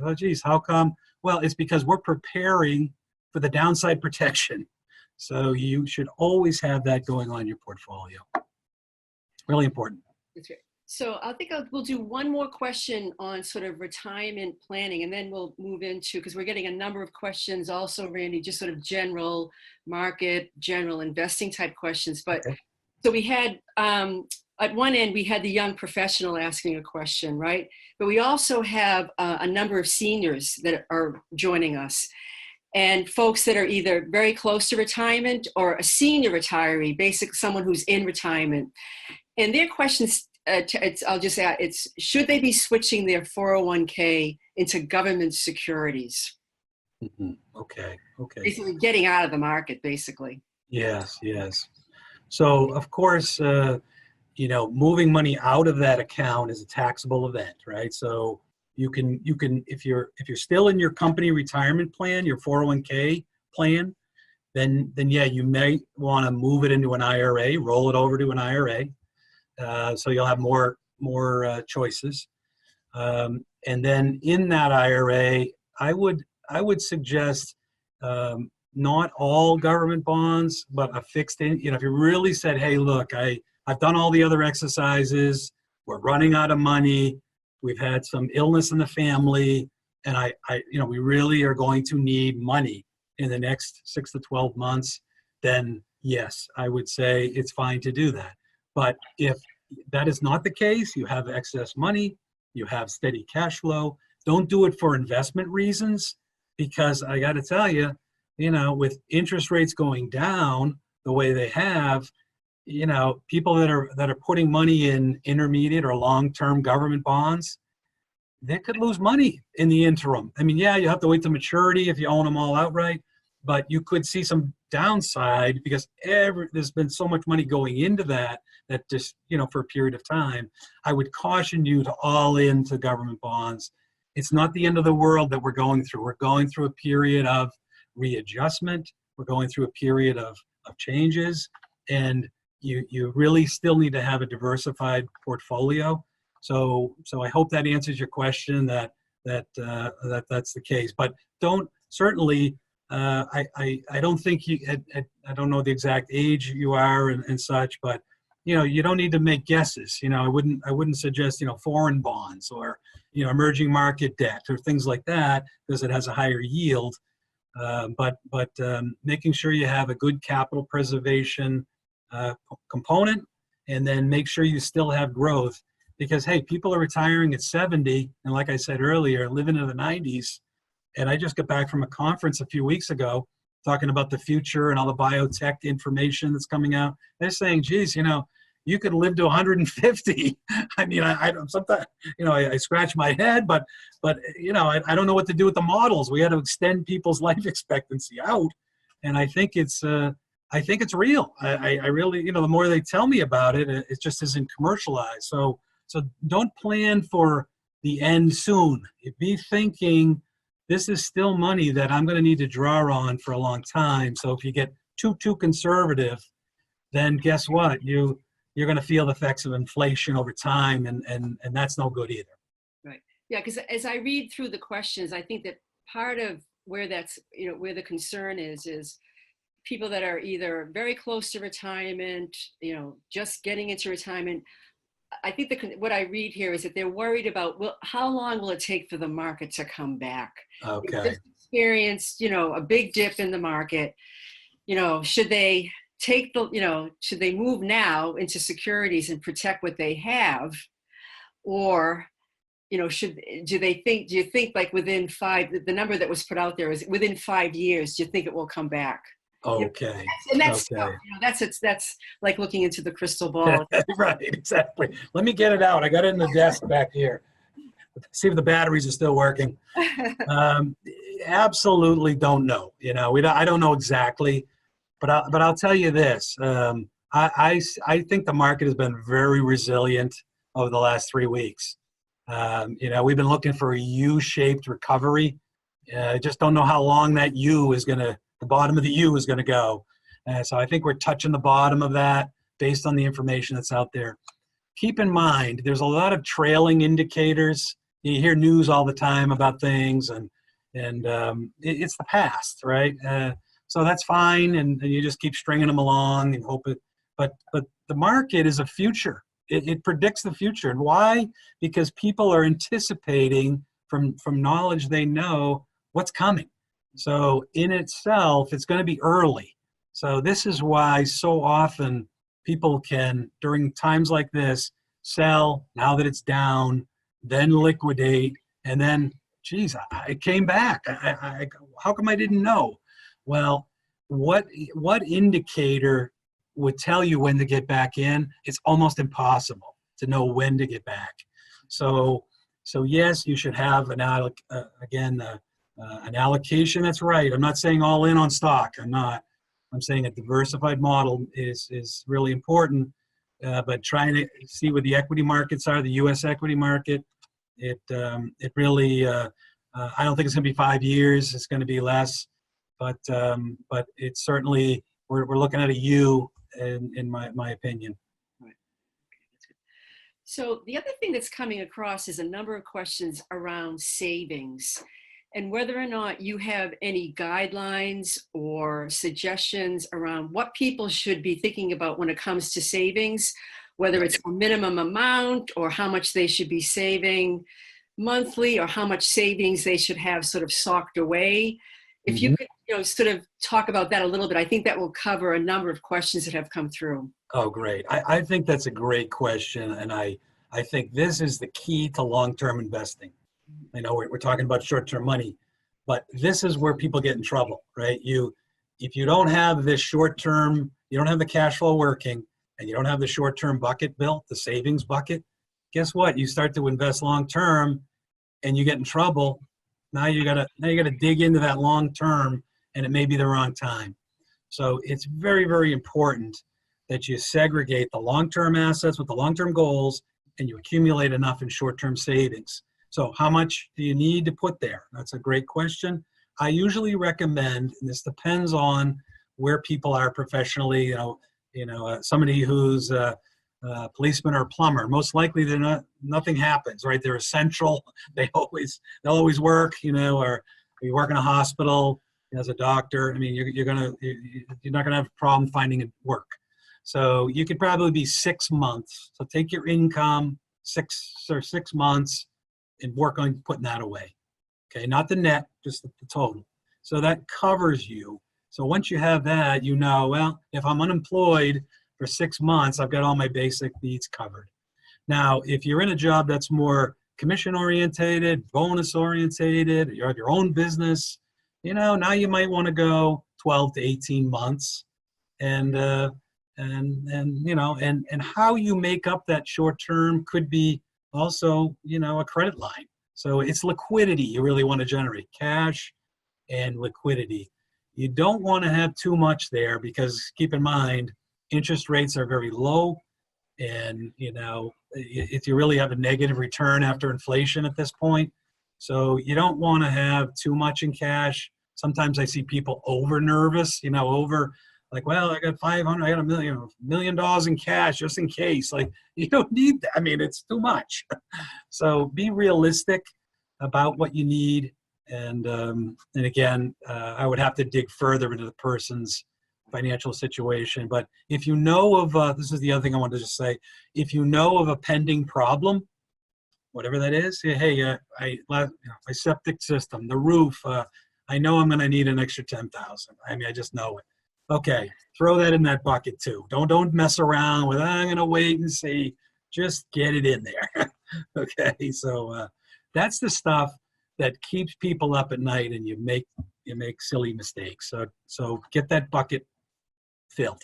oh geez, how come? Well, it's because we're preparing for the downside protection. So you should always have that going on in your portfolio. Really important. That's right. So I think we'll do one more question on sort of retirement planning, and then we'll move into, because we're getting a number of questions also, Randy, just sort of general market, general investing type questions. But okay. So we had, at one end, we had the young professional asking a question, right? But we also have a number of seniors that are joining us, and folks that are either very close to retirement or a senior retiree, basically someone who's in retirement. And their questions, I'll just add, it's should they be switching their 401k into government securities? Mm-hmm. Okay. Basically getting out of the market, basically. Yes. So of course, moving money out of that account is a taxable event, right? So you can if you're still in your company retirement plan, your 401k plan, then yeah, you may want to move it into an IRA, roll it over to an IRA. So you'll have more choices. And then in that IRA, I would suggest not all government bonds, but a fixed in. If you really said, hey, look, I've done all the other exercises. We're running out of money. We've had some illness in the family, and we really are going to need money in the next 6 to 12 months. Then yes, I would say it's fine to do that. But if that is not the case, you have excess money, you have steady cash flow. Don't do it for investment reasons, because I got to tell you, with interest rates going down the way they have, people that are putting money in intermediate or long-term government bonds, they could lose money in the interim. I mean, yeah, you have to wait to maturity if you own them all outright, but you could see some downside because there's been so much money going into that just, for a period of time. I would caution you to all into government bonds. It's not the end of the world that we're going through. We're going through a period of readjustment. We're going through a period of changes, and you really still need to have a diversified portfolio. So I hope that answers your question, that's the case. But certainly, I don't think I don't know the exact age you are and such, but you don't need to make guesses. I wouldn't suggest foreign bonds or emerging market debt or things like that, because it has a higher yield. But making sure you have a good capital preservation component, and then make sure you still have growth, because hey, people are retiring at 70, and like I said earlier, living in the 90s. And I just got back from a conference a few weeks ago talking about the future and all the biotech information that's coming out. They're saying, geez, you could live to 150. I mean, I sometimes, I scratch my head, but I don't know what to do with the models. We had to extend people's life expectancy out. And I think it's real. I really, the more they tell me about it, it just isn't commercialized. So don't plan for the end soon. Be thinking, this is still money that I'm going to need to draw on for a long time. So if you get too conservative, then guess what? You're going to feel the effects of inflation over time, and that's no good either. Right. Yeah, because as I read through the questions, I think that part of where that's, where the concern is people that are either very close to retirement, just getting into retirement. I think what I read here is that they're worried about, well, how long will it take for the market to come back? Okay. They just experienced, a big dip in the market. Should they should they move now into securities and protect what they have? Or, do you think like within the number that was put out there is within 5 years, do you think it will come back? Okay. And that's, okay. That's like looking into the crystal ball. Right, exactly. Let me get it out. I got it in the desk back here. See if the batteries are still working. Absolutely don't know. I don't know exactly, but I'll tell you this. I think the market has been very resilient over the last 3 weeks. We've been looking for a U-shaped recovery. Just don't know how long that the bottom of the U is going to go. So I think we're touching the bottom of that based on the information that's out there. Keep in mind, there's a lot of trailing indicators. You hear news all the time about things, and it's the past, right? So that's fine, and you just keep stringing them along and hope it. But the market is a future. It predicts the future. And why? Because people are anticipating from knowledge they know what's coming. So in itself, it's going to be early. So this is why so often people can, during times like this, sell now that it's down, then liquidate, and then, geez, it came back. How come I didn't know? Well, what indicator would tell you when to get back in? It's almost impossible to know when to get back. So yes, you should have an allocation that's right. I'm not saying all in on stock. I'm saying a diversified model is really important. But trying to see what the equity markets are, the U.S. equity market, it really, I don't think it's going to be 5 years. It's going to be less, but it's certainly, we're looking at a U in my opinion. Right. Okay, that's good. So the other thing that's coming across is a number of questions around savings and whether or not you have any guidelines or suggestions around what people should be thinking about when it comes to savings, whether it's a minimum amount or how much they should be saving monthly or how much savings they should have sort of socked away. If you could, sort of talk about that a little bit, I think that will cover a number of questions that have come through. Oh, great. I think that's a great question. And I think this is the key to long-term investing. I know we're talking about short-term money, but this is where people get in trouble, right? If you don't have this short-term, you don't have the cash flow working, and you don't have the short-term bucket built, the savings bucket, guess what? You start to invest long-term and you get in trouble. Now you gotta dig into that long-term, and it may be the wrong time. So it's very, very important that you segregate the long-term assets with the long-term goals and you accumulate enough in short-term savings. So how much do you need to put there? That's a great question. I usually recommend, and this depends on where people are professionally, somebody who's a policeman or plumber, most likely nothing happens, right? They're essential. They'll always work, or you work in a hospital as a doctor. I mean, you're not gonna have a problem finding work. So you could probably be 6 months. So take your income, 6 months, and work on putting that away. Okay, not the net, just the total. So that covers you. So once you have that, well, if I'm unemployed for 6 months, I've got all my basic needs covered. Now, if you're in a job that's more commission orientated, bonus orientated, you have your own business, now you might want to go 12 to 18 months. And how you make up that short term could be also, a credit line. So it's liquidity you really want to generate, cash and liquidity. You don't want to have too much there because keep in mind, interest rates are very low. And, if you really have a negative return after inflation at this point. So you don't want to have too much in cash. Sometimes I see people over nervous, like, well, I got $1 million in cash just in case. Like, you don't need that. I mean, it's too much. So be realistic about what you need. And again, I would have to dig further into the person's financial situation. But if you know of, this is the other thing I wanted to just say, if you know of a pending problem, whatever that is, hey, my septic system, the roof, I know I'm going to need an extra $10,000. I mean, I just know it. Okay, throw that in that bucket too. Don't mess around with, I'm going to wait and see. Just get it in there. Okay, so that's the stuff that keeps people up at night, and you make silly mistakes. So get that bucket filled.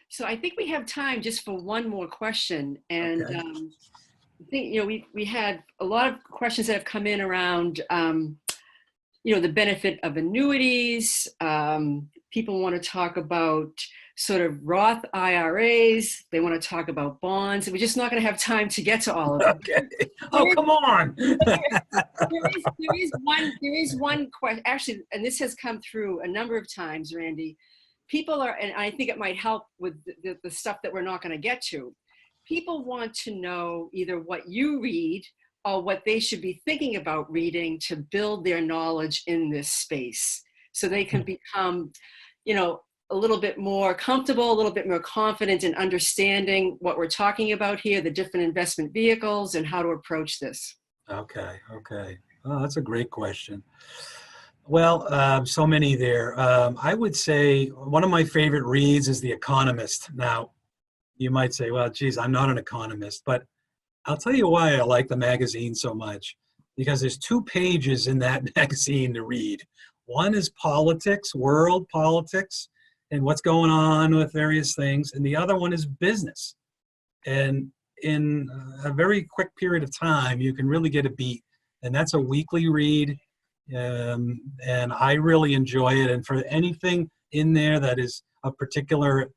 So I think we have time just for one more question, and Okay. I think we had a lot of questions that have come in around the benefit of annuities. People want to talk about sort of Roth IRAs. They want to talk about bonds. We're just not going to have time to get to all of them. Okay. Oh, come on. There is one question, actually, and this has come through a number of times, Randy. People are, and I think it might help with the stuff that we're not going to get to. People want to know either what you read or what they should be thinking about reading to build their knowledge in this space so they can become, a little bit more comfortable, a little bit more confident in understanding what we're talking about here, the different investment vehicles and how to approach this. Okay. Oh, that's a great question. Well, so many there. I would say one of my favorite reads is The Economist. Now, you might say, well, geez, I'm not an economist, but I'll tell you why I like the magazine so much, because there's 2 pages in that magazine to read. One is politics, world politics, and what's going on with various things, and the other one is business. And in a very quick period of time, you can really get a beat, and that's a weekly read, and I really enjoy it. And for anything in there that is of particular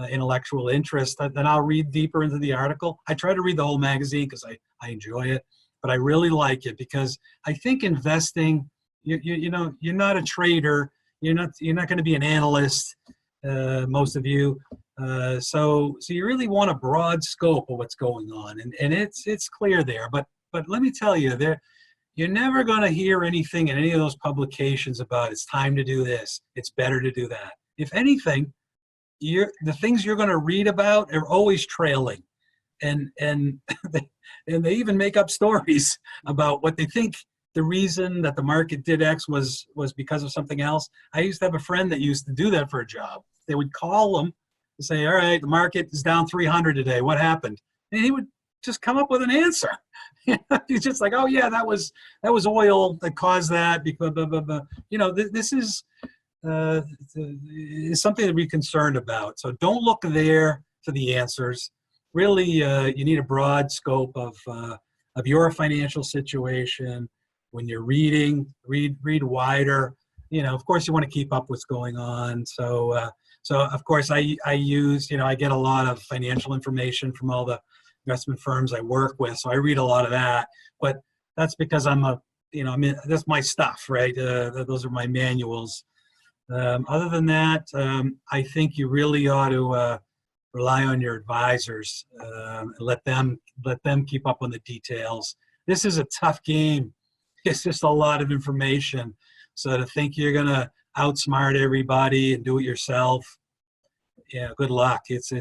intellectual interest, then I'll read deeper into the article. I try to read the whole magazine because I enjoy it, but I really like it because I think investing, you're not a trader, you're not going to be an analyst, most of you. So you really want a broad scope of what's going on, and it's clear there. But let me tell you, you're never going to hear anything in any of those publications about it's time to do this, it's better to do that. If anything, the things you're going to read about are always trailing, and they even make up stories about what they think the reason that the market did X was because of something else. I used to have a friend that used to do that for a job. They would call them and say, all right, the market is down 300 today. What happened? And he would just come up with an answer. He's just like, oh yeah, that was oil that caused that. Blah, blah, blah, blah. This is something to be concerned about. So don't look there for the answers. Really, you need a broad scope of your financial situation. When you're reading, read wider. Of course, you want to keep up what's going on. So of course, I use, I get a lot of financial information from all the investment firms I work with. So I read a lot of that. But that's because that's my stuff, right? Those are my manuals. Other than that, I think you really ought to rely on your advisors and let them keep up on the details. This is a tough game. It's just a lot of information. So to think you're going to outsmart everybody and do it yourself, yeah, good luck. It's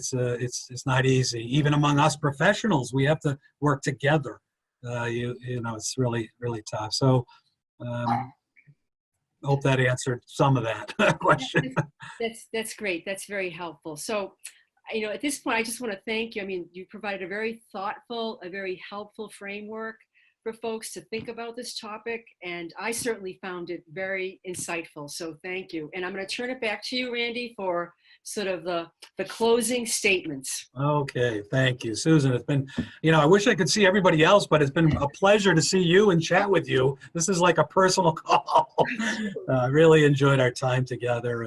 not easy. Even among us professionals, we have to work together. It's really, really tough. So hope that answered some of that question. That's great. That's very helpful. So, at this point, I just want to thank you. I mean, you provided a very thoughtful, a very helpful framework for folks to think about this topic, and I certainly found it very insightful. So thank you. And I'm going to turn it back to you, Randy, for sort of the closing statements. Okay, thank you, Susan. It's been, I wish I could see everybody else, but it's been a pleasure to see you and chat with you. This is like a personal call. I really enjoyed our time together,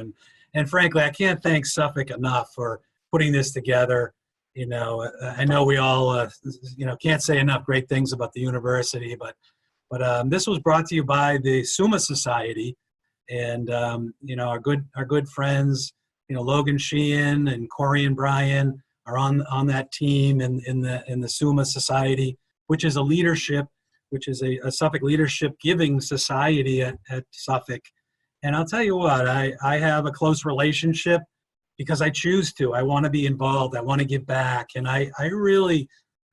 and frankly, I can't thank Suffolk enough for putting this together. I know we all, can't say enough great things about the university, but this was brought to you by the Summa Society, and our good friends, Logan Sheehan and Corey and Brian are on that team in the Summa Society, which is a Suffolk leadership giving society at Suffolk. And I'll tell you what, I have a close relationship because I choose to. I want to be involved. I want to give back. And I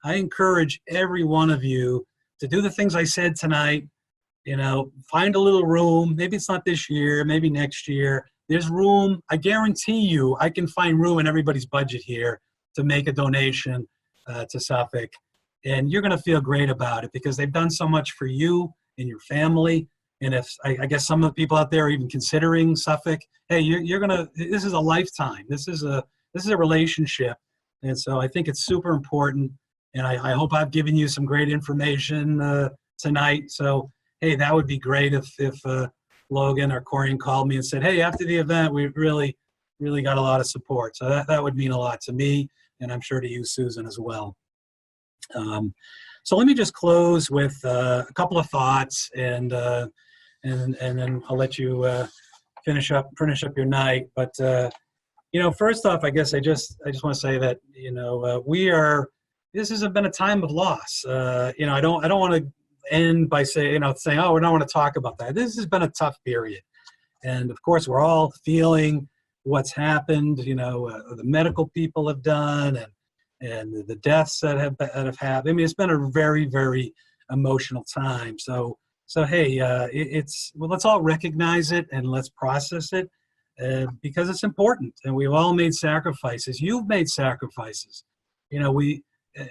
encourage every one of you to do the things I said tonight. Find a little room. Maybe it's not this year, maybe next year. There's room. I guarantee you I can find room in everybody's budget here to make a donation to Suffolk. And you're going to feel great about it because they've done so much for you and your family. And if I guess some of the people out there are even considering Suffolk, hey, this is a lifetime. This is a relationship. And so I think it's super important. And I hope I've given you some great information tonight. So, hey, that would be great if Logan or Corian called me and said, hey, after the event, we really got a lot of support. So that would mean a lot to me, and I'm sure to you, Susan, as well. So let me just close with a couple of thoughts, and then I'll let you finish up your night. But first off, I guess I just want to say that this has been a time of loss. I don't want to end by saying oh, we don't want to talk about that. This has been a tough period, and of course we're all feeling what's happened. The medical people have done, and the deaths that have happened. I mean, it's been a very, very emotional time. So hey, let's all recognize it and let's process it because it's important. And we've all made sacrifices. You've made sacrifices. In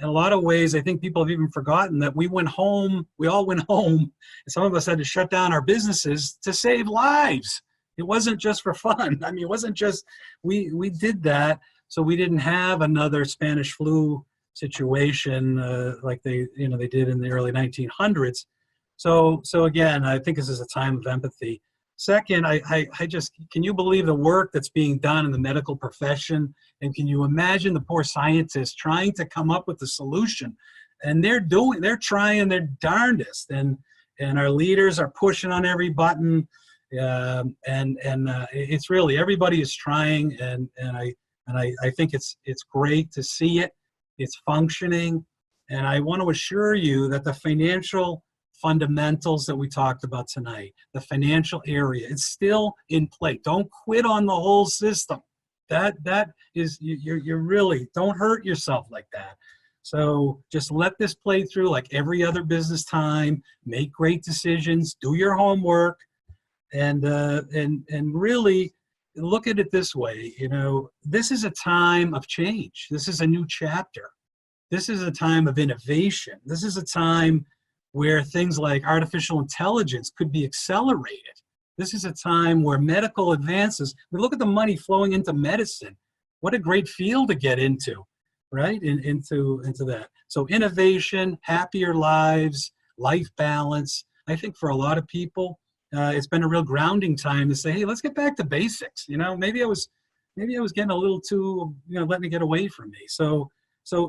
a lot of ways, I think people have even forgotten that we all went home, and some of us had to shut down our businesses to save lives. It wasn't just for fun. I mean, it wasn't just, we did that so we didn't have another Spanish flu situation like they did in the early 1900s. So again, I think this is a time of empathy. Second, can you believe the work that's being done in the medical profession? And can you imagine the poor scientists trying to come up with a solution? And they're trying their darndest. And our leaders are pushing on every button. It's really, everybody is trying. And And I think it's great to see it. It's functioning. And I want to assure you that the financial fundamentals that we talked about tonight, the financial area, it's still in play. Don't quit on the whole system. That is, you're really, don't hurt yourself like that. So just let this play through like every other business time, make great decisions, do your homework, and really look at it this way. You know, this is a time of change. This is a new chapter. This is a time of innovation. This is a time where things like artificial intelligence could be accelerated. This is a time where medical advances, we look at the money flowing into medicine. What a great field to get into, right? Into that. So innovation, happier lives, life balance. I think for a lot of people, it's been a real grounding time to say, hey, let's get back to basics. You know, maybe I was getting a little too, letting it get away from me. So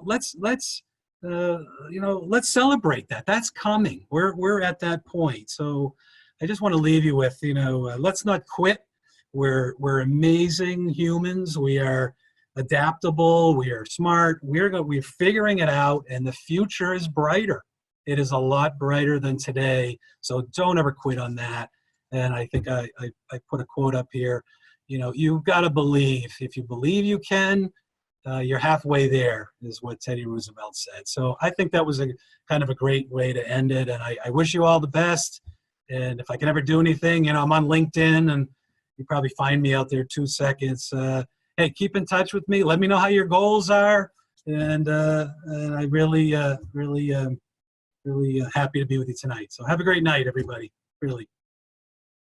let's celebrate that. That's coming. We're at that point. So I just want to leave you with, let's not quit. We're amazing humans. We are adaptable. We are smart. We're figuring it out, and the future is brighter. It is a lot brighter than today. So don't ever quit on that. And I think I put a quote up here. You've got to believe. If you believe you can, you're halfway there, is what Teddy Roosevelt said. So I think that was a kind of a great way to end it. And I wish you all the best. And if I can ever do anything, I'm on LinkedIn, and you probably find me out there 2 seconds. Hey, keep in touch with me. Let me know how your goals are. And I really happy to be with you tonight. So have a great night, everybody. Really.